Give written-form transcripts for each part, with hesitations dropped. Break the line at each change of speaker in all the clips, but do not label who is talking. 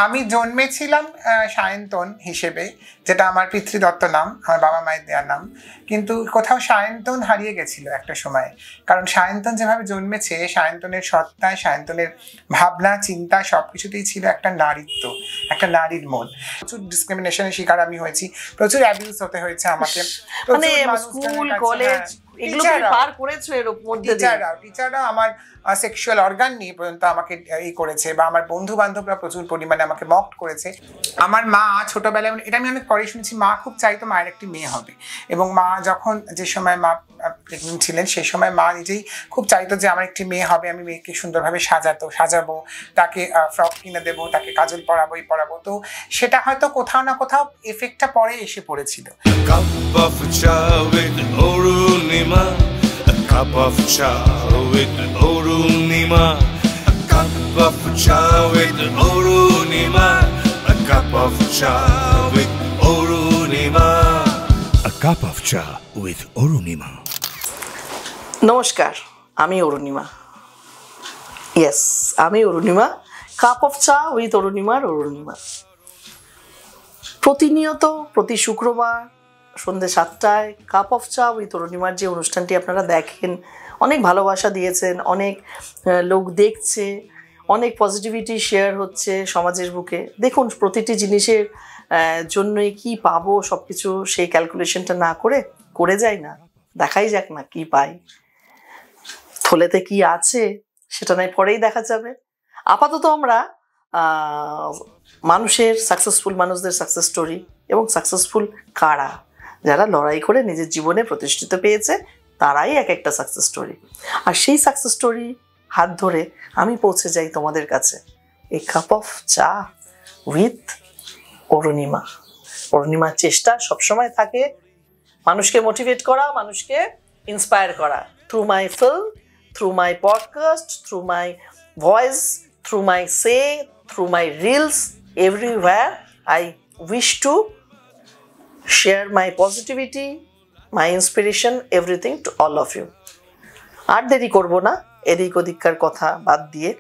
আমি জন্মেছিলাম সায়ন্তন হিসেবে, যেটা আমার পিতৃদত্ত নাম, আমার বাবা মায়ের দেওয়ার নাম, কিন্তু কোথাও সায়ন্তন হারিয়ে গেছিল একটা সময়। কারণ সায়ন্তন যেভাবে জন্মেছে, সায়ন্তনের সত্তায়, সায়ন্তনের ভাবনা চিন্তা সবকিছুতেই ছিল একটা নারীত্ব, একটা নারীর মন। প্রচুর ডিসক্রিমিনেশনের শিকার আমি হয়েছি, প্রচুর অ্যাবিউজ হতে হয়েছে আমাকে।
মানে স্কুল কলেজ এগুলো পার করেছো, এর মধ্যে
টিচাররা আমার সেক্সুয়াল অর্গান নিয়ে পর্যন্ত আমাকে এই করেছে, বা আমার বন্ধু বান্ধবরা প্রচুর পরিমাণে আমাকে মক করেছে। আমার মা ছোটবেলায়, এটা আমি অনেক পরে শুনেছি, মা খুব চাইতো মায়ের একটি মেয়ে হবে, এবং মা যখন যে সময় মা প্রেগনেন্ট ছিলেন সেই সময় মা নিজেই খুব চাইতো যে আমার একটি মেয়ে হবে, আমি মেয়েকে সুন্দরভাবে সাজাবো, তাকে ফ্রক কিনে দেবো, তাকে কাজল পরাবো। তো সেটা হয়তো কোথাও না কোথাও এফেক্টটা পরে এসে পড়েছিল।
A cup of cha with Orunima, a cup of cha with Orunima, a cup of cha with Orunima, a cup of cha with Orunima.
নমস্কার, আমি অরুণিমা। ইয়েস, আমি অরুণিমা। কাপ অফ চা উইথ অরুণিমা। প্রতিনিয়ত প্রতি শুক্রবার সন্ধ্যে 7টায় কাপ অফ চা উইথ অরুণিমার যে অনুষ্ঠানটি আপনারা দেখেন, অনেক ভালোবাসা দিয়েছেন, অনেক লোক দেখছে, অনেক পজিটিভিটি শেয়ার হচ্ছে সমাজের বুকে। দেখুন, প্রতিটি জিনিসের জন্যই কি পাবো সব কিছু সেই ক্যালকুলেশনটা না করে যাই না, দেখাই যাক না কি পাই, থলেতে কি আছে সেটা নয় পরেই দেখা যাবে। আপাতত আমরা সাকসেসফুল মানুষদের সাকসেস স্টোরি, এবং সাকসেসফুল কারা, যারা লড়াই করে নিজের জীবনে প্রতিষ্ঠিত পেয়েছে, তারাই এক একটা সাকসেস স্টোরি। আর সেই সাকসেস স্টোরি হাত ধরে আমি পৌঁছে যাই তোমাদের কাছে, এ কাপ অফ চা উইথ অরুণিমার চেষ্টা সবসময় থাকে মানুষকে মোটিভেট করা, মানুষকে ইন্সপায়ার করা, through my film, through my podcast, through my voice, through my through my reels, everywhere I wish to share my positivity, my inspiration, everything to all of you. আর দেরি করবো না, এদিক ওদিককার কথা বাদ দিয়ে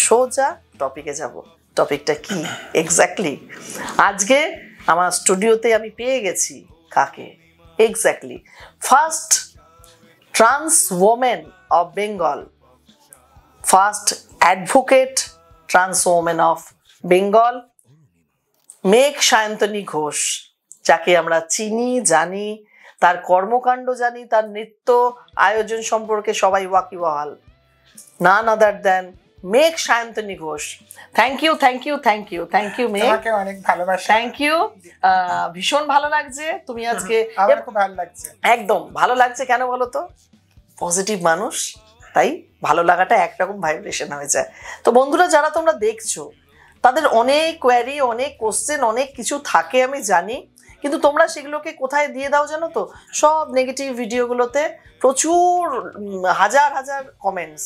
সোজা টপিকে যাব। টপিকটা কি এক্স্যাক্টলি? আজকে আমার স্টুডিওতে আমি পেয়ে গেছি কাকে? Exactly first trans women of Bengal, first advocate trans women of Bengal, মেঘ সায়ন্তনী ঘোষ, যাকে আমরা চিনি, জানি, তার কর্মকাণ্ড জানি, তার নৃত্য আয়োজন সম্পর্কে সবাই ওয়াকিবহাল। নান আদার দেন মেঘ সায়ন্তনী ঘোষ। থ্যাংক ইউ মেঘ,
অনেক ভালোবাসা।
থ্যাংক ইউ, ভীষণ ভালো লাগছে তুমি আজকে।
খুব ভালো লাগছে,
একদম ভালো লাগছে। কেন বলো তো? পজিটিভ মানুষ, তাই ভালো লাগাটা একরকম ভাইব্রেশন হয়ে যায়। তো বন্ধুরা, যারা তোমরা দেখছো, তাদের অনেক কোয়ারি, অনেক কোশ্চেন, অনেক কিছু থাকে আমি জানি, কিন্তু তোমরা সেগুলোকে কোথায় দিয়ে দাও জানো তো? সব নেগেটিভ ভিডিওগুলোতে প্রচুর হাজার কমেন্টস,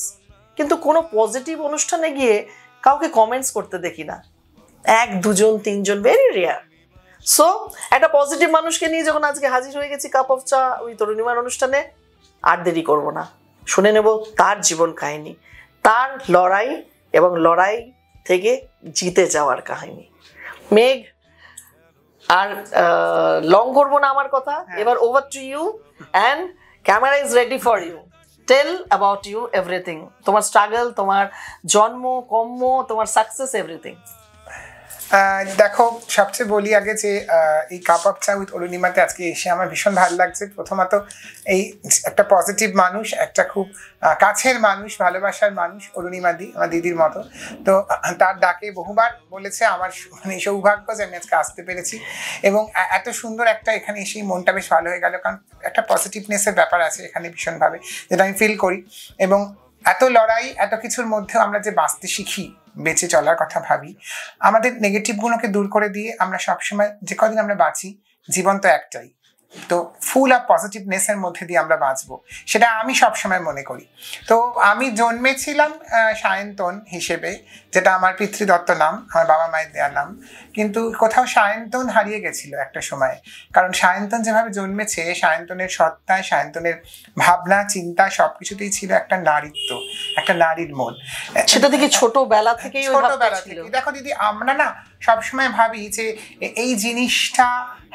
কিন্তু কোনো পজিটিভ অনুষ্ঠানে গিয়ে কাউকে কমেন্টস করতে দেখি না, 1, 2 জন 3 জন, ভেরি রেয়ার। সো একটা পজিটিভ মানুষকে নিয়ে যখন আজকে হাজির হয়ে গেছি কাপ অফ চা উইথ অরুণিমার অনুষ্ঠানে, আর দেরি করবো না, শুনে নেব তার জীবন কাহিনী, তার লড়াই এবং লড়াই থেকে জিতে যাওয়ার কাহিনী। মেঘ, আর লং করবো না আমার কথা, এবার over to you, and camera is ready for you. Tell about you everything, তোমার স্ট্রাগল, তোমার জন্ম, কর্ম, তোমার সাকসেস, এভরিথিং।
দেখো, সবচেয়ে বলি আগে যে এই কাপ অফ চা উইথ অরুণিমাতে আজকে এসে আমার ভীষণ ভালো লাগছে। প্রথমত এই একটা পজিটিভ মানুষ, একটা খুব কাছের মানুষ, ভালোবাসার মানুষ, অরুণিমা দি, আমার দিদির মতো। তো তার ডাকে বহুবার বলেছে, আমার মানে সৌভাগ্য যে আমি আজকে আসতে পেরেছি, এবং এত সুন্দর একটা এখানে এসেই মনটা বেশ ভালো হয়ে গেল, কারণ একটা পজিটিভনেসের ব্যাপার আছে এখানে ভীষণভাবে, যেটা আমি ফিল করি। এবং এত লড়াই, এত কিছুর মধ্যেও আমরা যে বাঁচতে শিখি, বেঁচে চলার কথা ভাবি, আমাদের নেগেটিভগুলোকে দূর করে দিয়ে আমরা সবসময়, যে কদিন আমরা বাঁচি, জীবন তো একটাই, তো ফুল অফ পজিটিভনেসের মধ্যে দিয়ে আমরা বাঁচবো, সেটা আমি সবসময় মনে করি। তো আমি জন্মেছিলাম সায়ন্তন হিসেবে, যেটা আমার পিতৃদত্ত নাম, আমার বাবা মায়ের দেওয়ার নাম, কিন্তু কোথাও সায়ন্তন হারিয়ে গেছিল একটা সময়। কারণ সায়ন্তন যেভাবে জন্মেছে, সায়ন্তনের সত্তায়, সায়ন্তনের ভাবনা চিন্তা সবকিছুতেই ছিল একটা নারীত্ব, একটা নারীর মন।
সেটা থেকে ছোটবেলা থেকেই
দেখো দিদি, আমরা না সবসময় ভাবি যে এই জিনিসটা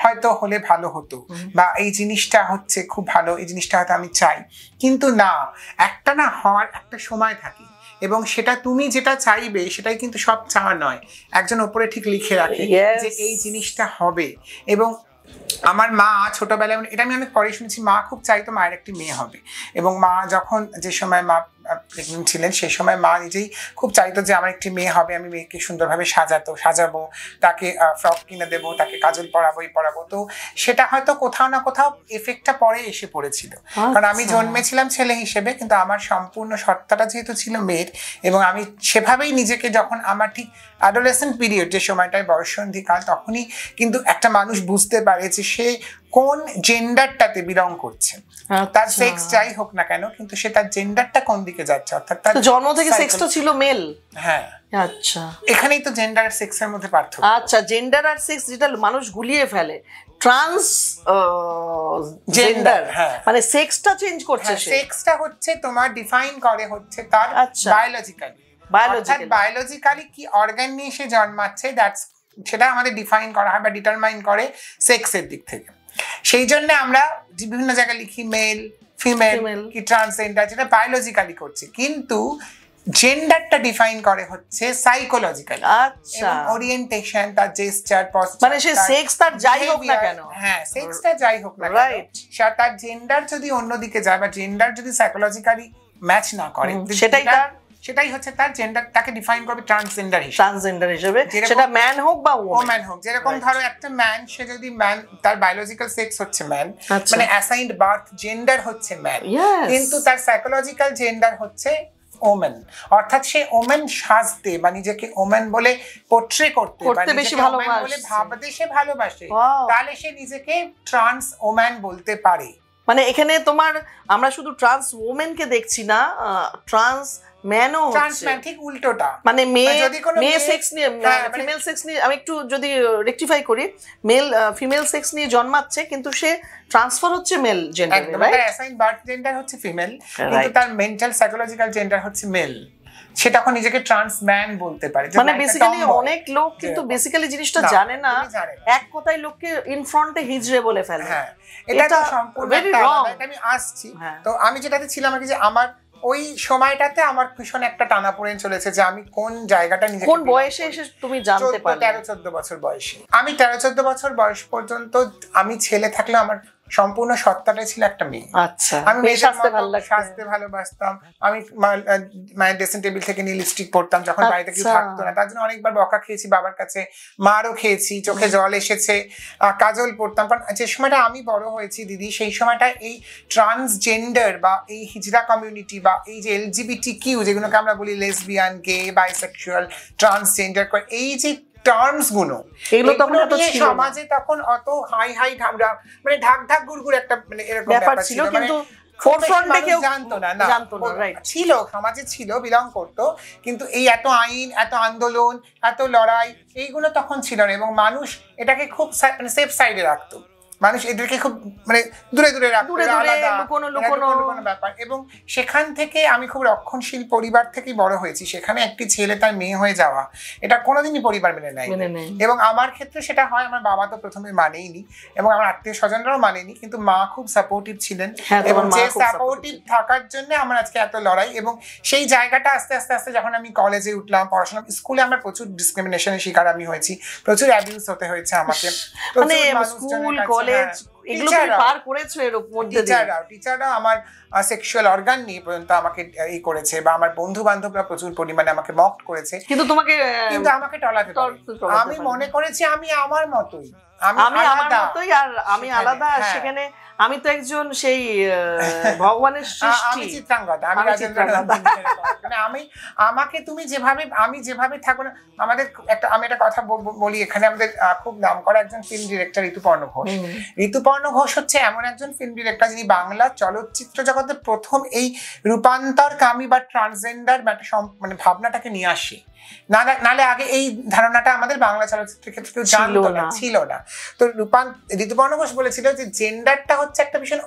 হয়তো হলে ভালো হতো, বা এই জিনিসটা হচ্ছে খুব ভালো, এই জিনিসটা হয়তো আমি চাই, কিন্তু না, একটা না হওয়ার একটা সময় থাকে, এবং সেটা তুমি যেটা চাইবে সেটাই কিন্তু সব চাওয়া নয়, একজন ওপরে ঠিক লিখে রাখে যে এই জিনিসটা হবে। এবং আমার মা ছোটবেলায়, এটা আমি অনেক পরে শুনেছি, মা খুব চাইতো মায়ের একটি মেয়ে হবে, এবং মা যখন যে সময় মা প্রেগনেন্ট ছিলেন সেই সময় মা নিজেই খুব চাইতো যে আমার একটি মেয়ে হবে, আমি মেয়েকে সুন্দরভাবে সাজাবো, তাকে ফ্রক কিনে দেবো, তাকে কাজল পরাবো। তো সেটা হয়তো কোথাও না কোথাও এফেক্টটা পরে এসে পড়েছিল, কারণ আমি জন্মেছিলাম ছেলে হিসেবে, কিন্তু আমার সম্পূর্ণ সত্তাটা যেহেতু ছিল মেয়ের, এবং আমি সেভাবেই নিজেকে, যখন আমার ঠিক অ্যাডোলেসেন্ট পিরিয়ড, যে সময়টায় বয়ঃসন্ধিকাল, তখনই কিন্তু একটা মানুষ বুঝতে পারে যে সে কোন জেন্ডারটাতে বিলং করছে, তার সেক্স যাই হোক না কেন, কিন্তু সে তার জেন্ডারটা কোন দিকে যাচ্ছে, অর্থাৎ তার
জন্ম থেকে সেক্সটা ছিল মেল।
হ্যাঁ,
আচ্ছা,
এখানেই তো জেন্ডার আর সেক্সের মধ্যে পার্থক্য।
আচ্ছা, জেন্ডার আর সেক্স যেটা মানুষ গুলিয়ে ফেলে, ট্রান্স জেন্ডার, মানে সেক্সটা চেঞ্জ করছে,
সেক্সটা হচ্ছে তোমার ডিফাইন করে হচ্ছে তার বায়োলজিক্যালি কি অর্গান নিয়ে সে জন্মাচ্ছে, সেটা আমাদের ডিফাইন করা হয় বা ডিটারমাইন করে সেক্সের দিক থেকে। সেই জন্য আমরা বিভিন্ন জায়গায় লিখি মেল, ফিমেল কি ট্রান্সজেন্ডার, যেটা বায়োলজিক্যালি করছে, কিন্তু জেন্ডারটা ডিফাইন করে হচ্ছে সাইকোলজিক্যালি।
আচ্ছা,
ওরিয়েন্টেশন, তার জেস্টার, পশ্চাৎ,
মানে সে সেক্স তার যাই হোক না কেন,
হ্যাঁ, সেক্সটা যাই হোক না কেন, তার জেন্ডার যদি অন্যদিকে যায়, বা জেন্ডার যদি সাইকোলজিক্যালি ম্যাচ না করে, সেটাই হচ্ছে তার জেন্ডার, তাকে ডিফাইন করবে ট্রান্সজেন্ডার হিসেবে,
সেটা ম্যান হোক বা
ওম্যান হোক। যেরকম ধরো একটা ম্যান, সে যদি ম্যান, তার বায়োলজিক্যাল সেক্স হচ্ছে ম্যান, মানে অ্যাসাইন্ড বার্থ জেন্ডার হচ্ছে ম্যান, কিন্তু তার সাইকোলজিক্যাল জেন্ডার হচ্ছে ওমেন, অর্থাৎ সে ওমেন সাজতে বা নিজেকে ওমেন বলে পোট্রে করতে বেশি বলে ভাবতে সে ভালোবাসে, তাহলে সে নিজেকে ট্রান্স ওম্যান বলতে পারে।
মানে এখানে তোমার, আমরা শুধু ট্রান্স ওমেনকে দেখছি না, ট্রান্স ম্যানও হচ্ছে,
ঠিক উল্টোটা,
মানে মেয়ে সেক্স নিয়ে, ফিমেল সেক্স নিয়ে, আমি একটু যদি রেকটিফাই করি, মেল ফিমেল সেক্স নিয়ে জন্মাচ্ছে, কিন্তু সে ট্রান্সফার হচ্ছে মেল জেন্ডারে, রাইট?
তার অ্যাসাইন্ড বার্থ জেন্ডার হচ্ছে ফিমেল, কিন্তু তার মেন্টাল সাইকোলজিক্যাল জেন্ডার হচ্ছে মেল, সে তখন নিজেকে ট্রান্স ম্যান বলতে পারে।
মানে বেসিক্যালি অনেক লোক কিন্তু বেসিক্যালি জিনিসটা জানে না, এক কথায় লোককে ইন ফ্রন্টে হিজড়ে বলে ফেলে।
হ্যাঁ, এটা তো সম্পূর্ণ এটা আমি আসছি। তো আমি যেটাতে ছিলাম আর কি, যে আমার ওই সময়টাতে আমার ভীষণ একটা টানাপোড়েন চলেছে, যে আমি কোন জায়গাটা নিজে,
কোন বয়সে এসে তুমি জানতে পারলে?
13-14 বছর বয়সে। আমি 13-14 বছর বয়স পর্যন্ত আমি ছেলে থাকলে আমার সম্পূর্ণ সত্তাটা ছিল একটা মেয়ে।
আচ্ছা,
আমি সাজতে ভালোবাসতাম, আমি মায়ের ড্রেসিং টেবিল থেকে নিয়ে লিপস্টিক পরতাম যখন বাড়িতে কেউ থাকতো না, তার জন্য অনেকবার বকা খেয়েছি বাবার কাছে, মারও খেয়েছি, চোখে জল এসেছে, কাজল পরতাম। কারণ যে সময়টা আমি বড় হয়েছি দিদি, সেই সময়টা এই ট্রান্সজেন্ডার বা এই হিজড়া কমিউনিটি বা এই যে LGBTQ, যেগুলোকে আমরা বলি লেসবিয়ান, গে, বাইসেক্সুয়াল, ট্রান্সজেন্ডার, এই যে টার্মস গুলো, এগুলো তখন সমাজে তখন অত হাই ঢামরা, মানে ঢাক গুড়গুড় একটা, মানে এরকম ব্যাপার ছিল, কিন্তু ফোরফ্রন্টে কেউ জানতো না, ছিল সমাজে, ছিল, বিলং করতো, কিন্তু এই এত আইন, এত আন্দোলন, এত লড়াই, এইগুলো তখন ছিল না, এবং মানুষ এটাকে খুব সেফ সাইডে রাখতো, মানুষ এদেরকে খুব মানে দূরে রাখতো, লুকোনো ব্যাপার। এবং সেখান থেকে আমি খুব রক্ষণশীল পরিবার থেকেই বড় হয়েছি, সেখানে একটি ছেলে তার মেয়ে হয়ে যাওয়া, এটা কোনোদিনই পরিবার মেনে নেয়। এবং আমার ক্ষেত্রে সেটা হয়, আমার বাবা তো প্রথমে মানেইনি, এবং আমার আত্মীয় স্বজনরাও মানেনি, কিন্তু মা খুব সাপোর্টিভ ছিলেন, এবং যে সাপোর্টিভ থাকার জন্য আমার আজকে এত লড়াই। এবং সেই জায়গাটা আস্তে আস্তে যখন আমি কলেজে উঠলাম, পড়াশোনা, স্কুলে আমার প্রচুর ডিসক্রিমিনেশনের শিকার আমি হয়েছি, প্রচুর অ্যাবিউজ হতে হয়েছে আমাকে, টিচাররা আমার সেক্সুয়াল অর্গান নিয়ে পর্যন্ত আমাকে এই করেছে, বা আমার বন্ধু বান্ধবরা প্রচুর পরিমাণে আমাকে মক করেছে, কিন্তু আমাকে টলাতে পারে। আমি মনে করেছি আমি আমার মতোই,
আর আমি আলাদা, সেখানে আমি তো একজন সেই ভগবানের সৃষ্টি,
আমি চিত্রাঙ্গদা, আমি আমাকে তুমি যেভাবে, আমি যেভাবে থাকবো না, আমাদের আমি একটা কথা বলি, এখানে আমাদের খুব নাম করা একজন ফিল্ম ডিরেক্টর ঋতুপর্ণ ঘোষ। ঋতুপর্ণ ঘোষ হচ্ছে এমন একজন ফিল্ম ডিরেক্টর যিনি বাংলা চলচ্চিত্র জগতে প্রথম এই রূপান্তরকামী বা ট্রান্সজেন্ডার মানে ভাবনাটাকে নিয়ে আসে। নালে আগে এই ধারণাটা আমাদের বাংলা চলচ্চিত্রের ক্ষেত্রে কেউ জানতো না, ছিল না। তো ঋতুপর্ণ ঘোষ বলেছিল যে জেন্ডারটা হচ্ছে একটা ভীষণ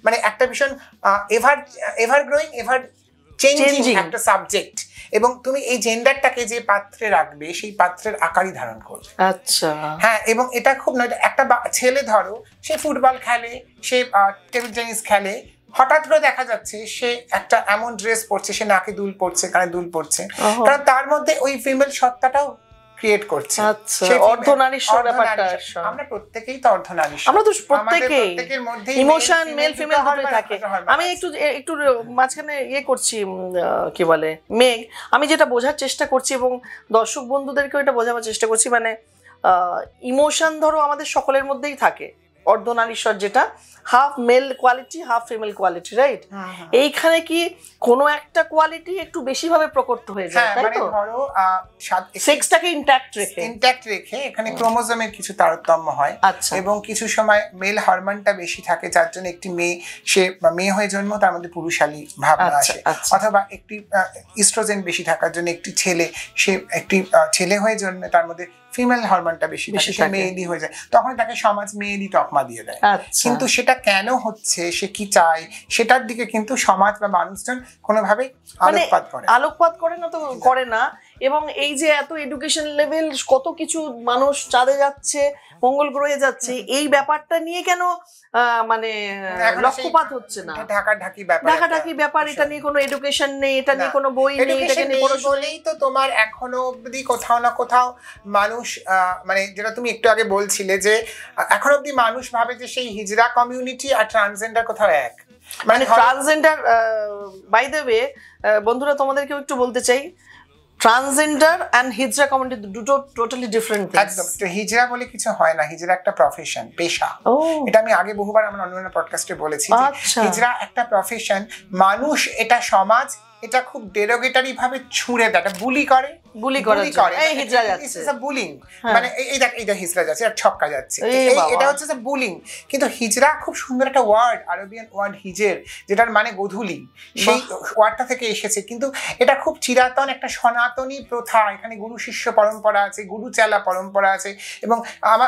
মানে একটা ভীষণ এভার গ্রোয়িং, এভার চেঞ্জিং একটা সাবজেক্ট, এবং তুমি এই জেন্ডারটাকে যে পাত্রে রাখবে সেই পাত্রের আকারই ধারণ করবে।
আচ্ছা,
হ্যাঁ, এবং এটা খুব নয়, একটা ছেলে ধরো সে ফুটবল খেলে, সে টেবিল টেনিস খেলে, হঠাৎ করে দেখা যাচ্ছে সে একটা এমন ড্রেস পরছে, সে নাকে দুল পরছে, কানে দুল পরছে, কারণ তার মধ্যে ওই ফিমেল সত্তাটাও ক্রিয়েট করছে।
আচ্ছা, অর্ধনারীশ্বর ব্যাপারটা।
আমরা প্রত্যেকেই তো অর্ধনারীশ্বর,
আমরা তো প্রত্যেকেই
প্রত্যেকের মধ্যে
ইমোশন মেল ফিমেল দুটোই থাকে। আমি একটু মাঝখানে করছি, কি বলে মেঘ, আমি যেটা বোঝার চেষ্টা করছি এবং দর্শক বন্ধুদেরকেও এটা বোঝাবার চেষ্টা করছি, মানে ইমোশন ধরো আমাদের সকলের মধ্যেই থাকে, অর্ধনারীশ্বর যেটা half male quality half female quality, right? এইখানে কি কোনো একটা কোয়ালিটি একটু বেশি ভাবে প্রকট হয়ে যায়, তাই তো?
ধরো
সেক্সটাকে ইনট্যাক্ট রেখে
এখানে ক্রোমোজোমের কিছু তারতম্য হয়।
আচ্ছা,
এবং কিছু সময় মেল হরমোনটা বেশি থাকে, যার জন্য একটি মেয়ে সে মেয়ে হয়ে জন্ম, তার মধ্যে পুরুষালী ভাবনা আসে। অথবা একটি ইস্ট্রোজেন বেশি থাকার জন্য একটি ছেলে সে একটি ছেলে হয়ে জন্মে, তার মধ্যে ফিমেল হরমোনটা বেশি থাকে, সে মেয়েলি হয়ে যায়, তখন তাকে সমাজ মেয়েলি তকমা দিয়ে দেয়। কিন্তু সেটা কেন হচ্ছে, সে কি চায়, সেটার দিকে কিন্তু সমাজ বা মানুষজন কোনোভাবে
আলোকপাত করে না, তো করে না। এবং এই যে এত এডুকেশন লেভেল, কত কিছু মানুষ চাঁদে যাচ্ছে, মঙ্গল গ্রহে যাচ্ছে, এই ব্যাপারটা নিয়ে কেন মানে লক্ষ্যপাত হচ্ছে না? ঢাকাঢাকি ব্যাপার, এটা নিয়ে কোনো এডুকেশন নেই, এটা নিয়ে কোনো বই নেই, এটাকে নিয়ে
বলেই তো তোমার এখনো অবধি কোথাও না কোথাও মানুষ, মানে যেটা তুমি একটু আগে বলছিলে যে এখন অবধি মানুষ ভাবে যে সেই হিজড়া কমিউনিটি আর ট্রান্সজেন্ডার কোথাও এক,
মানে ট্রান্সজেন্ডার। বাই দ্য ওয়ে বন্ধুরা, তোমাদেরকেও একটু বলতে চাই, ট্রান্সজেন্ডার এন্ড হিজড়া কমিউনিটি দুটো টোটালি ডিফারেন্ট থিংস।
একদম, তো হিজড়া বলে কিছু হয় না, হিজড়া একটা প্রফেশন, পেশা। এটা আমি আগে বহুবার আমার অন্য পডকাস্টে বলেছি, হিজড়া একটা প্রফেশন। মানুষ, এটা সমাজ এটা খুব ডেরোগেটরি ভাবে ছুঁড়ে দেয়, বুলি করে, এই হিজড়া যাচ্ছে, বুলিং, মানে এই দেখ হিজড়া যাচ্ছে আর ছক্কা যাচ্ছে, এটা হচ্ছে বুলিং। কিন্তু হিজড়া খুব সুন্দর একটা ওয়ার্ড, আরবিয়ান ওয়ার্ড হিজের, যেটার মানে গোধূলি, সেই ওয়ার্ডটা থেকে এসেছে। কিন্তু এটা খুব চিরাতন একটা সনাতনী প্রথা, এখানে গুরু শিষ্য পরম্পরা আছে, গুরু চেলা পরম্পরা আছে। এবং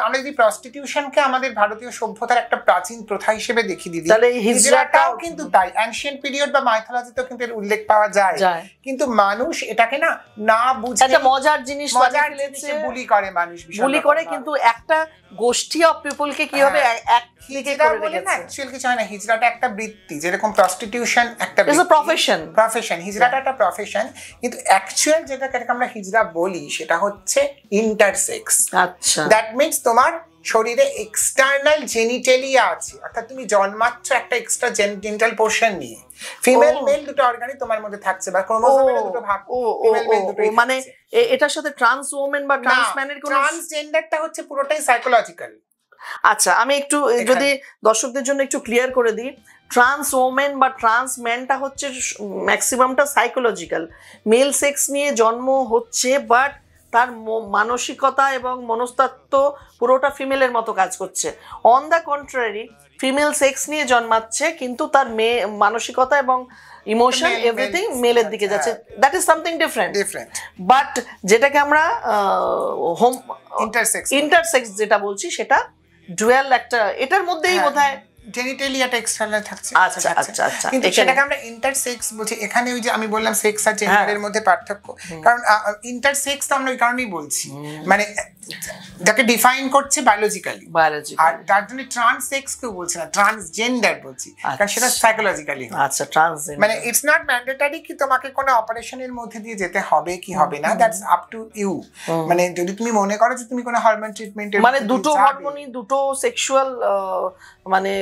আমরা যদি প্রস্টিটিউশনকে আমাদের ভারতীয় সভ্যতার একটা প্রাচীন প্রথা হিসেবে দেখি দিদি, তাহলে হিজড়াটাও কিন্তু তাই। অ্যানশিয়েন্ট পিরিয়ড বা মাইথোলজিতেও কিন্তু এর উল্লেখ পাওয়া যায়। কিন্তু মানুষ এটাকে না বুঝে
একটা মজার জিনিস
বুলি করে, মানুষ
বুলি করে, কিন্তু একটা গোষ্ঠী অফ পিপলকে কি হবে এক দিকে করে রেখেছে।
অ্যাকচুয়ালি কিছু হয় না, হিজড়াটা একটা বৃত্তি, যেরকম প্রস্টিটিউশন একটা প্রফেশন, হিজড়াটা একটা প্রফেশন। কিন্তু অ্যাকচুয়াল যেটাকে আমরা হিজড়া বলি সেটা হচ্ছে ইন্টারসেক্স।
আচ্ছা,
দ্যাট মিন্স তোমার শরীরে এক্সটার্নাল জেনিটালিয়া আছে, অর্থাৎ তুমি জন্মাচ্ছ একটা এক্সট্রা জেনিটাল পোরশন নিয়ে। ফিমেল মেল দুটো অর্গানই তোমার মধ্যে থাকছে, বা ক্রোমোজোমের দুটো ভাগ, ফিমেল মেল দুটোই।
মানে এটার সাথে ট্রান্স ওমেন বা ট্রান্স ম্যানের কোনো,
ট্রান্সজেন্ডারটা হচ্ছে পুরোটাই সাইকোলজিক্যাল।
আচ্ছা, আমি একটু যদি দর্শকদের জন্য একটু ক্লিয়ার করে দিই, ট্রান্স ওমেন বা ট্রান্স ম্যানটা হচ্ছে ম্যাক্সিমামটা সাইকোলজিক্যাল, মেল সেক্স নিয়ে জন্ম হচ্ছে, বাট তার মানসিকতা এবং মনস্তত্ত্ব পুরোটা ফিমেলের মতো কাজ করছে। On the contrary, female sex নিয়ে জন্মাচ্ছে, কিন্তু তার মানসিকতা এবং ইমোশন এভরিথিং মেলের দিকে যাচ্ছে। That is something different. But যেটাকে আমরা হোম ইন্টারসেক্স যেটা বলছি, সেটা ডুয়াল একটা, এটার মধ্যেই বোধহয়
জেনিটালিয়াটা এক্সটার্নাল থাকছে।
আচ্ছা আচ্ছা আচ্ছা,
কিন্তু সেটাকে আমরা ইন্টারসেক্স বলছি। এখানে ওই যে আমি বললাম সেক্স আর জেন্ডারের মধ্যে পার্থক্য, কারণ ইন্টারসেক্স তো আমরা ওই কারণেই বলছি, মানে যাকে ডিফাইন করছে বায়োলজিক্যালি, আর যার জন্য ট্রান্সসেক্স কেউ বলছে না, ট্রান্সজেন্ডার বলছি, কারণ সেটা সাইকোলজিক্যালি।
আচ্ছা, ট্রান্সজেন্ডার
মানে ইটস নট ম্যান্ডেটরি কি তোমাকে কোনো অপারেশনের মধ্যে দিয়ে যেতে হবে কি হবে না, দ্যাটস আপ টু ইউ। মানে যদি তুমি মনে করো যে তুমি কোনো হরমোন ট্রিটমেন্টের,
মানে দুটো হরমোনই, দুটো সেক্সুয়াল মানে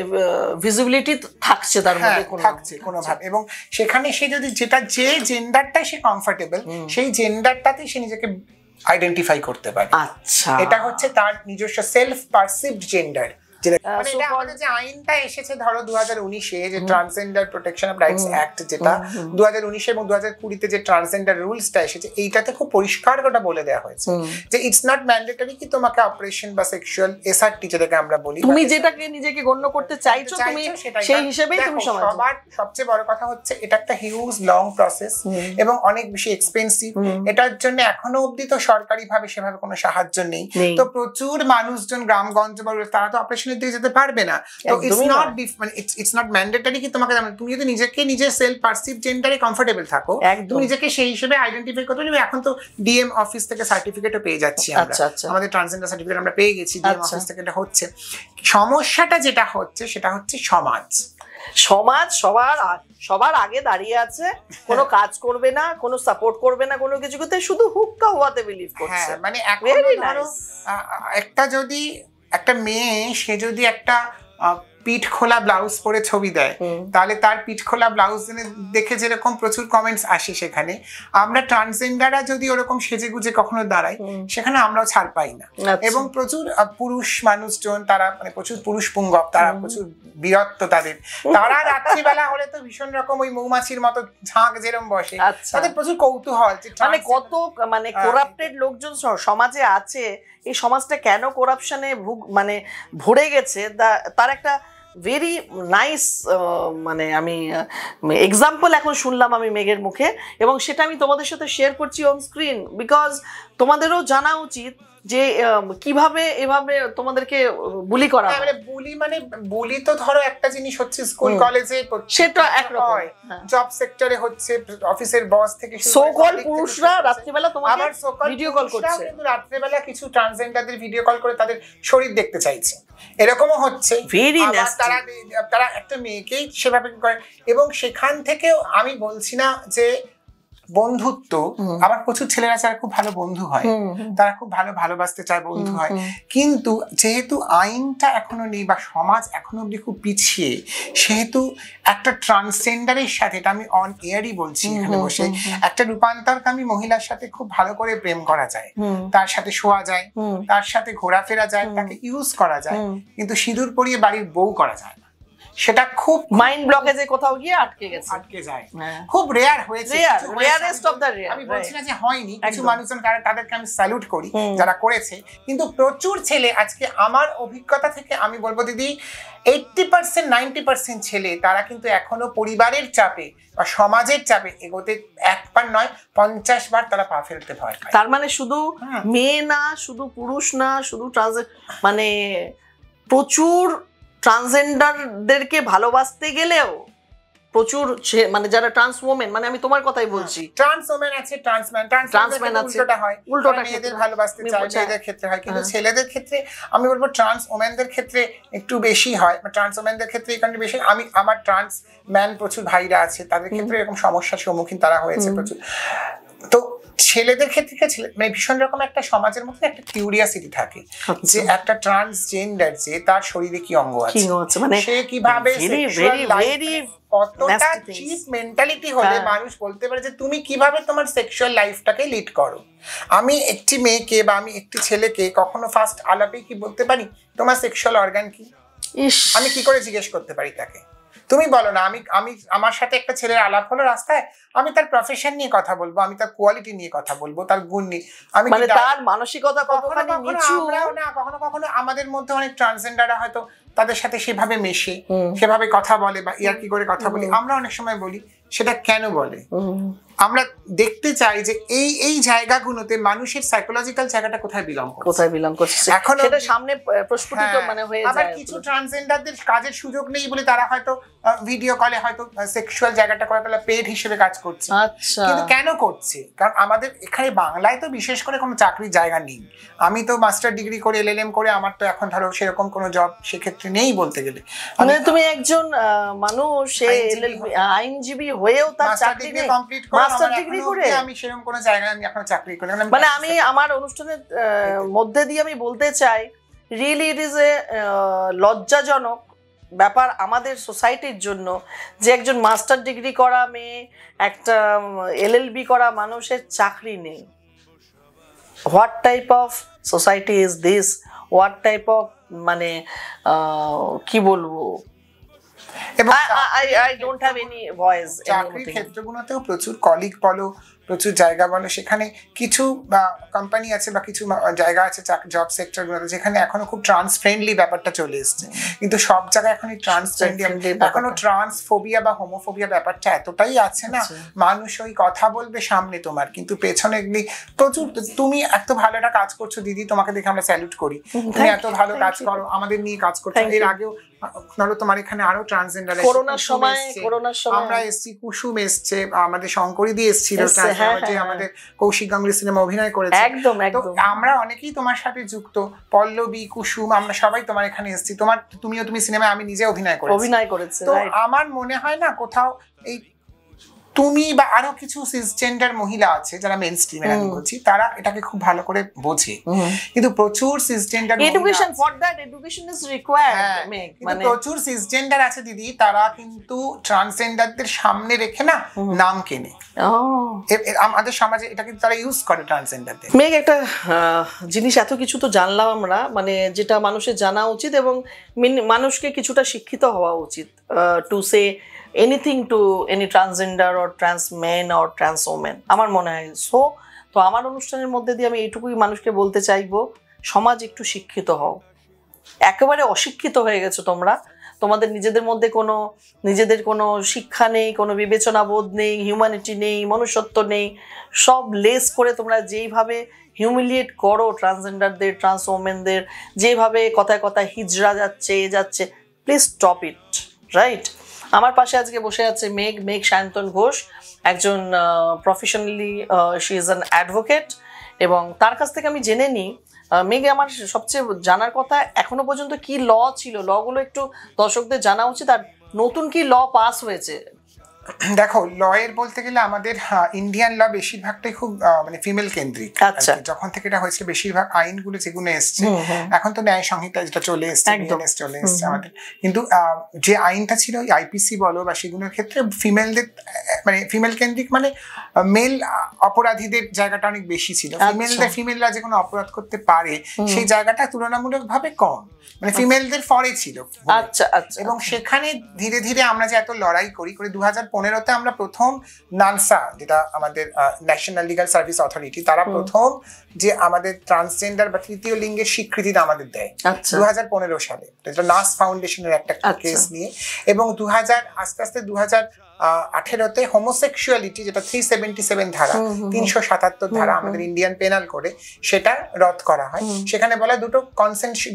ভিজিবিলিটি থাকছে তার মধ্যে,
থাকছে কোনোভাবে। এবং সেখানে সে যদি যে জেন্ডারটাই সে কমফোর্টেবল, সেই জেন্ডারটাতেই সে নিজেকে আইডেন্টিফাই করতে পারে।
আচ্ছা,
এটা হচ্ছে তার নিজস্ব সেলফ পারসিভড জেন্ডার। মানে এটা আমাদের যে আইনটা এসেছে ধরো 2019-এ, যে transgender protection of rights act, যেটা 2019 এবং 2020-তে যে ট্রান্সজেন্ডার রুলসটা এসেছে, এইটাতে খুব পরিষ্কার করে বলে দেওয়া হয়েছে যে ইটস নট ম্যান্ডেটরি কি তোমাকে অপারেশন বা সেক্সুয়াল এসআরটি যেটাকে আমরা বলি,
তুমি যেটাকে নিজেকে গণ্য করতে চাইছো তুমি সেই হিসেবেই তুমি সমাজে।
সবার সবচেয়ে বড় কথা হচ্ছে এটা একটা হিউজ লং প্রসেস এবং অনেক বেশি এক্সপেন্সিভ। এটার জন্য এখনো অবধি তো সরকারি ভাবে সেভাবে কোনো সাহায্য নেই। তো প্রচুর মানুষজন গ্রামগঞ্জ বা তারা তো অপারেশন প্রফেশনের দিকে যেতে পারবে না। তো ইটস নট মানে ইটস নট ম্যান্ডেটরি কি তোমাকে, তুমি যদি নিজেকে নিজের সেলফ পারসিভ জেন্ডারে কমফোর্টেবল থাকো, তুমি নিজেকে সেই হিসেবে আইডেন্টিফাই করতে পারবে। এখন তো ডিএম অফিস থেকে সার্টিফিকেটও পেয়ে যাচ্ছি আমরা, আমাদের ট্রান্সজেন্ডার সার্টিফিকেট আমরা পেয়ে গেছি, ডিএম অফিস থেকে। এটা হচ্ছে সমস্যাটা, যেটা হচ্ছে সেটা হচ্ছে সমাজ
সবার আগে দাঁড়িয়ে আছে, কোনো কাজ করবে না, কোনো সাপোর্ট করবে না, কোনো কিছু করতে, শুধু হুক্কা হওয়াতে বিলিভ করছে।
মানে এখন ধরো একটা মেয়ে, সে যদি একটা পিঠ খোলা ব্লাউজ পরে ছবি দেয়, তাহলে তার পিঠ খোলা ব্লাউজ দেখে যেরকম প্রচুর কমেন্টস আসে, সেখানে আমরা ট্রান্সজেন্ডাররা যদি ওরকম সেজে গুজে কখনো দাঁড়াই, সেখানে আমরাও ছাড় পাই না। এবং প্রচুর পুরুষ মানুষজন, তারা মানে প্রচুর পুরুষ পুঙ্গব, তারা প্রচুর বীরত্ব তাদের, তারা রাত্রিবেলা হলে তো ভীষণ রকম ওই মৌমাছির মতো ঝাঁক যেরকম বসে, তাদের প্রচুর কৌতূহল।
মানে কত মানে করাপ্টেড লোকজন সমাজে আছে, এই সমাজটা কেন করাপশনে মানে ভরে গেছে, তার একটা ভেরি নাইস মানে আমি এক্সাম্পল এখন শুনলাম আমি মেঘের মুখে, এবং সেটা আমি তোমাদের সাথে শেয়ার করছি অন স্ক্রিন, বিকজ তোমাদেরও জানা উচিত যে কিভাবে এভাবে তোমাদেরকে বুলি করা হয়।
মানে বুলি তো ধরো একটা জিনিস হচ্ছে স্কুল কলেজে,
সেটা একরকম,
জব সেক্টরে হচ্ছে, অফিসের বস থেকে
সো কল পুরুষরা রাত্রিবেলা তোমাকে ভিডিও কল করছে,
কিন্তু রাত্রিবেলা কিছু ট্রান্সজেন্ডারদের ভিডিও কল করে তাদের শরীর দেখতে চাইছে, এরকমও হচ্ছে। তারা একটা মেয়েকেই সেভাবে করে, এবং সেখান থেকেও আমি বলছি না যে বন্ধুত্ব, আবার প্রচুর ছেলেরা যারা খুব ভালো বন্ধু হয়, তারা খুব ভালোবাসতে চায়, বন্ধু হয়, কিন্তু যেহেতু আইনটা এখনো নেই বা সমাজ এখনো অব্দি খুব পিছিয়ে, সেহেতু একটা ট্রান্সজেন্ডারের সাথে, এটা আমি অন এয়ারই বলছি এখানে বসে, একটা রূপান্তরকামী মহিলার সাথে খুব ভালো করে প্রেম করা যায়, তার সাথে শোয়া যায়, তার সাথে ঘোরাফেরা যায়, তাকে ইউজ করা যায়, কিন্তু সিঁদুর পরিয়ে বাড়ির বউ করা যায় না। সেটা খুব
মাইন্ড ব্লকেজে কোথাও গিয়ে আটকে যায়,
খুব রেয়ার হয়েছে।
আমি
বলছি না যে হয়নি, কিছু মানুষজন তাদেরকে আমি স্যালুট করি যারা করেছে, কিন্তু প্রচুর ছেলে, আজকে আমার অভিজ্ঞতা থেকে আমি বলবো দিদি, 80% 90% ছেলে তারা কিন্তু এখনো পরিবারের চাপে বা সমাজের চাপে এগোতে একবার নয় 50 বার তারা পা ফেলতে ভয় পায়।
তার মানে শুধু মেয়ে না, শুধু পুরুষ না, শুধু মানে প্রচুর ট্রান্সজেন্ডারদেরকে ভালোবাসতে গেলেও প্রচুর মানে যারা ট্রান্স ওমেন, মানে আমি তোমার কথাই বলছি,
ট্রান্স ওমেন আছে, ট্রান্সম্যান আছে, উল্টোটা মেয়েদের ভালোবাসতে চায়, মেয়েদের ক্ষেত্রে হয়, কিন্তু ছেলেদের ক্ষেত্রে আমি বলবো ট্রান্স ওমেনদের ক্ষেত্রে একটু বেশি হয়, ট্রান্স ওমেনদের ক্ষেত্রে এখানে বেশি। আমার ট্রান্স ম্যান প্রচুর ভাইরা আছে, তাদের ক্ষেত্রে এরকম সমস্যার সম্মুখীন তারা হয়েছে প্রচুর। তো ছেলেদের ক্ষেত্রে মানে ভীষণ রকম একটা সমাজের মধ্যে একটা কিউরিয়াসিটি থাকে যে একটা ট্রান্সজেন্ডার যে তার শরীরে কি অঙ্গ আছে,
মানে
সে কিভাবে কতটা চিপ মেন্টালিটি হলে মানুষ বলতে পারে যে তুমি কিভাবে তোমার সেক্সুয়াল লাইফটাকে লিড করো। আমি একটি মেয়েকে বা আমি একটি ছেলেকে কখনো ফার্স্ট আলাপে কি বলতে পারি তোমার সেক্সুয়াল অর্গান কি? আমি কি করে জিজ্ঞেস করতে পারি তাকে? তুমি বলো না, আমি আমার সাথে একটা ছেলের আলাপ হলো রাস্তায়, আমি তার প্রফেশন নিয়ে কথা বলবো, আমি তার কোয়ালিটি নিয়ে কথা বলবো, তার গুণ নিয়ে, আমি
মানে তার মানসিকতা কতখানি নিচু।
কখনো কখনো আমাদের মধ্যে অনেক ট্রান্সজেন্ডাররা হয়তো তাদের সাথে সেভাবে মেশে, সেভাবে কথা বলে বা ইয়ার্কি করে কথা বলি, আমরা অনেক সময় বলি সেটা কেন বলে? আমরা দেখতে চাই যে এই জায়গাগুলোতে মানুষের সাইকোলজিক্যাল জায়গাটা কোথায় বিলং করছে এখন
সেটা সামনে প্রস্ফুটিত মানে হয়ে যায়।
আবার কিছু ট্রান্সজেন্ডারদের কাজের সুযোগ নেই বলে তারা হয়তো ভিডিও কলে হয়তো সেক্সুয়াল জায়গাটা করে তাহলে পেড হিসেবে কাজ করছে। কিন্তু কেন করছে? কারণ আমাদের এখানে বাংলায় তো বিশেষ করে কোনো চাকরির জায়গা নেই। আমি তো মাস্টার ডিগ্রি করে LLM করে আমার তো এখন ধরো সেরকম কোনো জব সেক্ষেত্রে নেই বলতে গেলে।
মানে তুমি একজন মানুষ আইনজীবী হয়েও তার চাকরি নেই, মাস্টার ডিগ্রি করে
আমি সেরকম কোনো জায়গায় আমি এখন চাকরি করি।
মানে আমি আমার অনুষ্ঠানের মধ্যে দিয়ে আমি বলতে চাই, রিয়েলি ইট ইজ এ লজ্জাজনক ব্যাপার আমাদের সোসাইটির জন্য যে একজন মাস্টার ডিগ্রি করা মেয়ে, একটা LLB করা মানুষের চাকরি নেই। What type of society is this? What type of মানে কি বলবো, I don't have any voice.
চাকরির ক্ষেত্রগুলোতেও প্রচুর কলিগ বলো প্রচুর জায়গা বলো, সেখানে কিছু কোম্পানি আছে বা কিছু জায়গা আছে জব সেক্টরগুলোতে যেখানে এখনো খুব ট্রান্স ফ্রেন্ডলি ব্যাপারটা চলে এসছে, কিন্তু সব জায়গায় এখন এই ট্রান্স ফ্রেন্ডলি এখনো ট্রান্সফোবিয়া বা হোমোফোবিয়া ব্যাপারটা এতটাই আছে না, মানুষ ওই কথা বলবে সামনে তোমার, কিন্তু পেছনে এগুলি প্রচুর। তুমি এত ভালো একটা কাজ করছো দিদি, তোমাকে দেখে আমরা স্যালুট করি, তুমি এত ভালো কাজ করো, আমাদের নিয়ে কাজ করছো। এর আগেও ধরো তোমার এখানে আরো ট্রান্সজেন্ডার
করোনার সময়
আমরা এসছি, কুসুম এসছে, আমাদের শঙ্করী দিয়ে এসেছিল, আমাদের কৌশিক গাঙ্গুলি সিনেমা অভিনয় করেছে।
একদম
তো আমরা অনেকেই তোমার সাথে যুক্ত, পল্লবী, কুসুম, আমরা সবাই তোমার এখানে এসেছি। তুমি সিনেমায়, আমি নিজে অভিনয় করেছি। তো আমার মনে হয় না কোথাও এই তুমি বা আরো কিছু সিসজেন্ডার মহিলা আছে যারা মেইন স্ট্রিমে, আমি বলছি, তারা এটাকে খুব ভালো করে বোঝে, কিন্তু প্রচুর cisgender
education for that education is required,
মানে প্রচুর সিসজেন্ডার আছে দিদি, তারা কিন্তু ট্রান্সজেন্ডারদের সামনে রেখে না নাম কেনে। আমাদের সমাজে এটা কিন্তু তারা ইউজ করে ট্রান্সজেন্ডারদের।
মেঘ, একটা জিনিস এত কিছু তো জানলাম আমরা, মানে যেটা মানুষের জানা উচিত এবং মানুষকে কিছুটা শিক্ষিত হওয়া উচিত to say anything to any transgender or trans men or trans women, আমার মনে হয়। তো আমার অনুষ্ঠানের মধ্যে দিয়ে আমি এইটুকুই মানুষকে বলতে চাইবো, সমাজ একটু শিক্ষিত হও। একেবারে অশিক্ষিত হয়ে গেছো তোমরা, তোমাদের নিজেদের কোনো শিক্ষা নেই, কোনো বিবেচনা বোধ নেই, হিউম্যানিটি নেই, মনুষ্যত্ব নেই, সব লেস করে তোমরা যেইভাবে হিউমিলিয়েট করো ট্রান্সজেন্ডারদের, ট্রান্স ওমেনদের, যেভাবে কথায় কথায় হিজড়া যাচ্ছে, প্লিজ স্টপ ইট, রাইট? আমার পাশে আজকে বসে আছে মেঘ সায়ন্তন ঘোষ, একজন professionally she is an advocate, এবং তার কাছ থেকে আমি জেনে নিই, মেঘে আমার সবচেয়ে জানার কথা এখনো পর্যন্ত কি ল ছিল, লগুলো একটু দর্শকদের জানা উচিত, আর নতুন কি ল পাস হয়েছে।
দেখো, লয়ের বলতে গেলে আমাদের ইন্ডিয়ান ল বেশিরভাগটাই খুব মানে ফিমেল কেন্দ্রিক। যখন থেকে এটা হয়েছে, বেশিরভাগ আইনগুলো যেগুলো এসছে, এখন তো ন্যায় সংহিতা যেটা চলে এসছে আমাদের, কিন্তু যে আইনটা ছিল আইপিসি বলো বা সেগুলোর ক্ষেত্রে ফিমেলদের, মানে ফিমেল কেন্দ্রিক, মানে মেল অপরাধীদের জায়গাটা অনেক বেশি ছিল। ফিমেলরা যে কোনো অপরাধ করতে পারে সেই জায়গাটা তুলনামূলকভাবে কম, মানে ফিমেলদের ফরে ছিল। এবং সেখানে ধীরে ধীরে আমরা যে এত লড়াই করি 2015-তে আমরা প্রথম নালসা, যেটা আমাদের ন্যাশনাল লিগাল সার্ভিস অথরিটি, তারা প্রথম যে আমাদের ট্রান্সজেন্ডার বা তৃতীয় লিঙ্গের স্বীকৃতিটা আমাদের দেয় 2015 সালে, যেটা নাস ফাউন্ডেশনের একটা কেস নিয়ে। এবং আস্তে আস্তে 2018-তে হোমোসেক্সুয়ালিটি, যেটা 377 ধারা, 377 ধারা আমাদের ইন্ডিয়ান পেনাল করে, সেটা রদ করা হয়। সেখানে বলা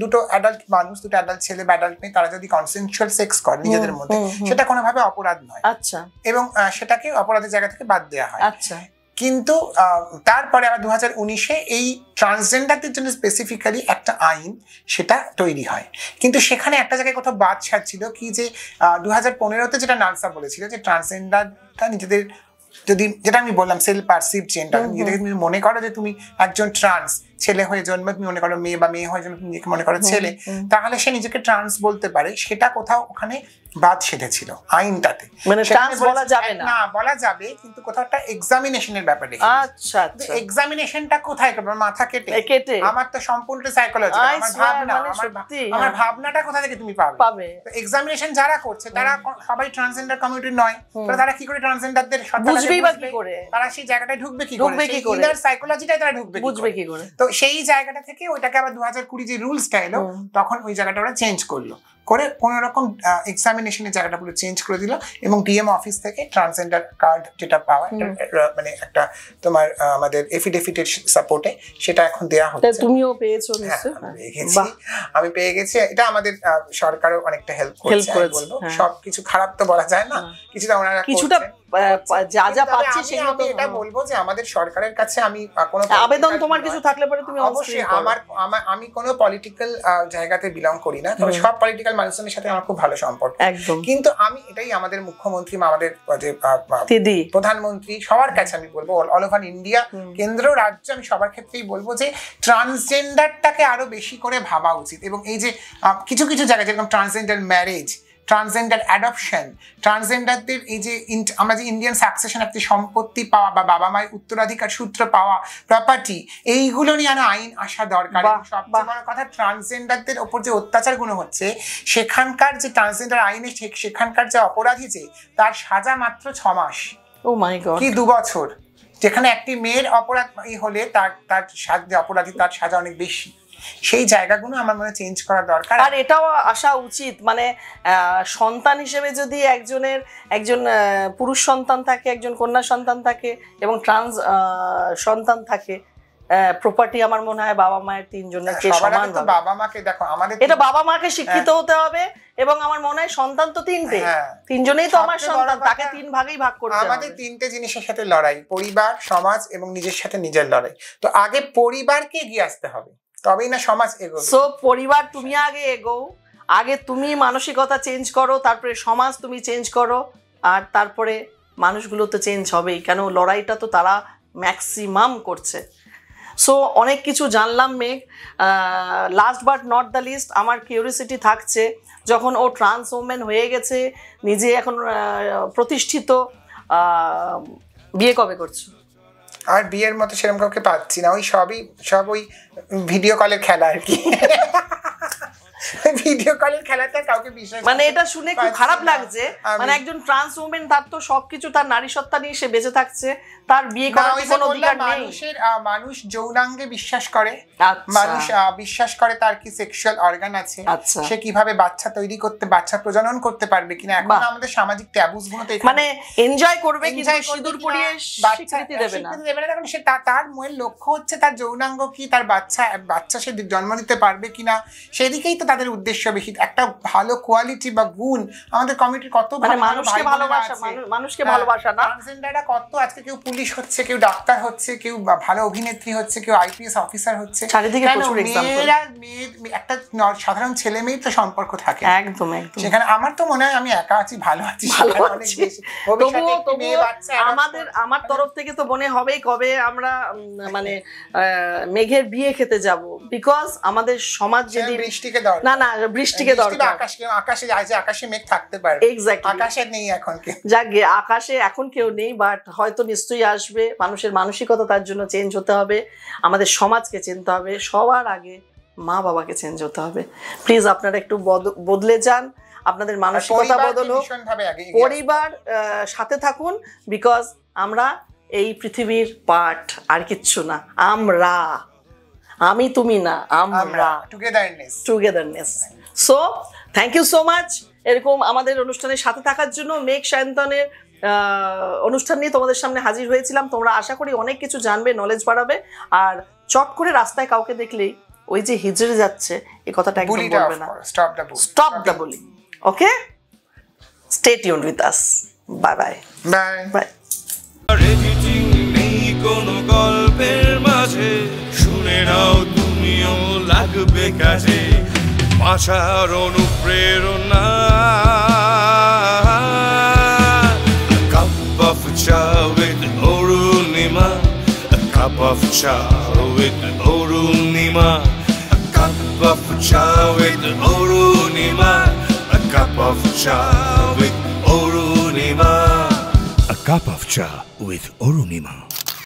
দুটো অ্যাডাল্ট মানুষ, দুটো অ্যাডাল্ট ছেলে বা অ্যাডাল্ট মেয়ে, তারা যদি কনসেনচুয়াল সেক্স করে নিজেদের মধ্যে, সেটা কোনোভাবে অপরাধ নয়। এবং সেটাকে অপরাধের জায়গা থেকে বাদ দেওয়া হয়। কিন্তু তারপরে আবার 2019-এ এই ট্রান্সজেন্ডারদের জন্য স্পেসিফিক্যালি একটা আইন সেটা তৈরি হয়। কিন্তু সেখানে একটা জায়গায় কোথাও বাদ ছাড়ছিল কি, যে 2015-তে যেটা নালসা বলেছিল যে ট্রান্সজেন্ডারটা নিজেদের, যদি যেটা আমি বললাম সেলফ পারসিভ জেন্ডার, নিজেদেরকে তুমি মনে করো যে তুমি একজন ট্রান্স, ছেলে হয়ে জন্মে তুমি মনে করো মেয়ে, বা মেয়ে হয়ে জন্মে তুমি নিজেকে মনে করো ছেলে, তাহলে সে নিজেকে ট্রান্স বলতে পারে। সেটা কোথাও ওখানে বাদ সেধেছিল আইনটাতে,
মানে ট্রান্স বলা যাবে না,
বলা যাবে, কিন্তু কোথাও একটা এক্সামিনেশনের ব্যাপারে। এক্সামিনেশনটা কোথায় করবে? মাথা কেটে? আমার তো সম্পূর্ণ সাইকোলজি, আমার ভাবনাটা কোথা থেকে তুমি পাবে? এক্সামিনেশন যারা করছে তারা সবাই ট্রান্সজেন্ডার কমিউনিটির নয়, তারা কি করে ট্রান্সজেন্ডারদের
বুঝবেই বা কি করে?
তারা সেই জায়গাটায় ঢুকবে কি করে? ইনার সাইকোলজিটাই তারা বুঝবে কি করে? তো সেই জায়গাটা থেকে ওইটাকে আবার 2020 যে রুলসটা এলো, তখন ওই জায়গাটা ওরা চেঞ্জ করে কোনো রকম এক্সামিনেশনের জায়গাটা পুরো চেঞ্জ করে দিল। এবং ডিএম অফিস থেকে ট্রান্সজেন্ডার কার্ড যেটা পাওয়া, মানে একটা তোমার আমাদের এফিডেভিটের সাপোর্টে সেটা এখন দেওয়া হচ্ছে।
তুমিও পেয়েছো?
আমি পেয়ে গেছি। এটা আমাদের সরকারও অনেকটা হেল্প করেছে বলবো। সবকিছু খারাপ তো বলা যায় না, কিছুটা ওনারা কিছুটা যা পাচ্ছি সেগুলো তো এটা বলবো যে আমাদের সরকারের কাছে আমি কোনো
আবেদন, তোমার কিছু থাকলে পরে তুমি
অবশ্যই, আমি কোনো পলিটিক্যাল জায়গাতে বিলং করি না, তবে সব পলিটিক্যাল মানুষদের সাথে আমার খুব ভালো সম্পর্ক। কিন্তু আমি এটাই আমাদের মুখ্যমন্ত্রী বা আমাদের যে প্রধানমন্ত্রী সবার কাছে আমি বলবো, অল ওভার ইন্ডিয়া, কেন্দ্র, রাজ্য, আমি সবার ক্ষেত্রেই বলবো যে ট্রান্সজেন্ডারটাকে আরো বেশি করে ভাবা উচিত। এবং এই যে কিছু কিছু জায়গায় যেরকম ট্রান্সজেন্ডার ম্যারেজ, ট্রান্সজেন্ডার অ্যাডপশন, ট্রান্সজেন্ডারদের এই যে আমরা যে ইন্ডিয়ান সাকসেশন একটি সম্পত্তি পাওয়া বা বাবা মায়ের উত্তরাধিকার সূত্র পাওয়া প্রপার্টি, এইগুলো নিয়ে আইন আসা দরকার। সবচেয়ে বড় কথা, ট্রান্সজেন্ডারদের ওপর যে অত্যাচারগুলো হচ্ছে, সেখানকার যে ট্রান্সজেন্ডার আইনে সেখানকার যে অপরাধী, যে তার সাজা মাত্র 6 মাস,
2 বছর।
যেখানে একটি মেয়ের অপরাধ হলে তার সাজা অপরাধী তার সাজা অনেক বেশি, সেই জায়গাগুলো আমার মনে চেঞ্জ করা দরকার।
আর এটাও আসা উচিত, মানে সন্তান হিসেবে যদি একজন পুরুষ সন্তান থাকে, একজন কন্যা সন্তান থাকে এবং ট্রান্স সন্তান থাকে, প্রপার্টি আমার মনে হয় বাবা মায়ের তিনজনের সমান।
বাবা মাকে দেখো, আমাদের
এটা বাবা মাকে শিক্ষিত হতে হবে, এবং আমার মনে হয় সন্তান তো তিনটে, তিনজনেই তো আমার সন্তান, তাকে তিন ভাগেই ভাগ করতে হবে।
আমাদের তিনটে জিনিসের সাথে লড়াই, পরিবার, সমাজ এবং নিজের সাথে নিজের লড়াই। তো আগে পরিবারকে এগিয়ে আসতে হবে, তবেই না সমাজ এগোবে।
সো পরিবার তুমি আগে এগো, আগে তুমি মানসিকতা চেঞ্জ করো, তারপরে সমাজ তুমি চেঞ্জ করো, আর তারপরে মানুষগুলো তো চেঞ্জ হবেই। কেন, লড়াইটা তো তারা ম্যাক্সিমাম করছে। সো অনেক কিছু জানলাম Megh. Last but not the least, আমার কিউরিওসিটি থাকছে, যখন ও ট্রান্স ওমেন হয়ে গেছে, নিজে এখন প্রতিষ্ঠিত, বিয়ে কবে করছো?
আর বিয়ের মতো সেরকম কাউকে পাচ্ছি না, সব ওই ভিডিও কলের খেলা আর কি। ভিডিও কলের খেলাতে কাউকে বিশ্বাস,
মানে এটা শুনে খুব খারাপ লাগছে। মানে একজন ট্রান্স ওমেন, তার তো সবকিছু, তার নারী সত্তা নিয়ে সে বেঁচে থাকছে, তার বিয়ে করার কোনো অধিকার নেই।
মানুষ যৌনাঙ্গে বিশ্বাস করে, মানুষ বিশ্বাস করে তার কি সেক্সুয়াল অর্গান আছে, সে কিভাবে বাচ্চা তৈরি করতে, বাচ্চা প্রজনন করতে পারবে কিনা। এখন আমাদের সামাজিক ট্যাবুস গুলো, মানে
এনজয় করবে কিন্তু সিঁদুর পরিয়ে স্বীকৃতি দেবে না।
এখন সে তার মূল লক্ষ্য হচ্ছে তার যৌনাঙ্গ কি, তার বাচ্চা সে জন্ম দিতে পারবে কিনা, সেদিকেই তো তাদের উদ্দেশ্য বেশি। একটা ভালো কোয়ালিটি বা গুণ আমাদের কমিটির কত,
মানে মানুষকে ভালোবাসা না,
ট্রান্সজেন্ডাররা কত, আজকে কেউ পুলিশ হচ্ছে, কেউ ডাক্তার হচ্ছে, কেউ ভালো অভিনেত্রী হচ্ছে, কেউ আইপিএস অফিসার হচ্ছে। মেয়েরা একটা সাধারণ ছেলে মেয়ের তো সম্পর্ক থাকে,
একদম একদম।
সেখানে আমার তো মনে হয় আমি একা আছি, ভালো আছি।
আমার তরফ থেকে তো মনে হবেই কবে আমরা মানে মেঘের বিয়ে খেতে যাব, বিকজ আমাদের সমাজ যেদিন
বৃষ্টিকে দরকার, না
বৃষ্টিকে দরকার,
আকাশে মেঘ থাকতে পারে, আকাশে নেই এখন কেউ,
যাকে আকাশে এখন কেউ নেই, বাট হয়তো নিশ্চয়ই আসবে। মানুষের মানসিকতা তার জন্য চেঞ্জ হতে হবে, আমাদের সমাজকে চিনতে হবে, সবার আগে মা বাবাকে চেঞ্জ হতে হবে। প্লিজ আপনারা একটু বদলে যান, আপনাদের মানসিকতা বদল হোক, পরিবার সাথে থাকুন, বিকজ আমরা এই পৃথিবীর পার্ট, আর কিচ্ছু না। আমি তুমি না, আমরা togetherness. So thank you so much এরকম আমাদের অনুষ্ঠানের সাথে থাকার জন্য। মেঘ সায়ন্তনের অনুষ্ঠান নিয়ে তোমাদের সামনে হাজির হয়েছিলাম। তোমরা আশা করি অনেক কিছু জানবে, নলেজ বাড়াবে, আর চট করে রাস্তায় কাউকে দেখলেই ওই যে হিজড়ে যাচ্ছে এই কথাটা একদম বলবে না। Stop the bullying. Okay, stay tuned with us. Bye bye
bye
bye.
নেই কোনো গল্পের মাঝে, শুনে নাও তুমিও লাগবে কাজে, বাঁচার অনুপ্রেরণা। কাপ অফ চা উইথ অরুণিমা, কাপ অফ চা উইথ অরুণিমা, কাপ অফ চা উইথ অরুণিমা, কাপ অফ চা with Arunima, a cup of cha with Orunima.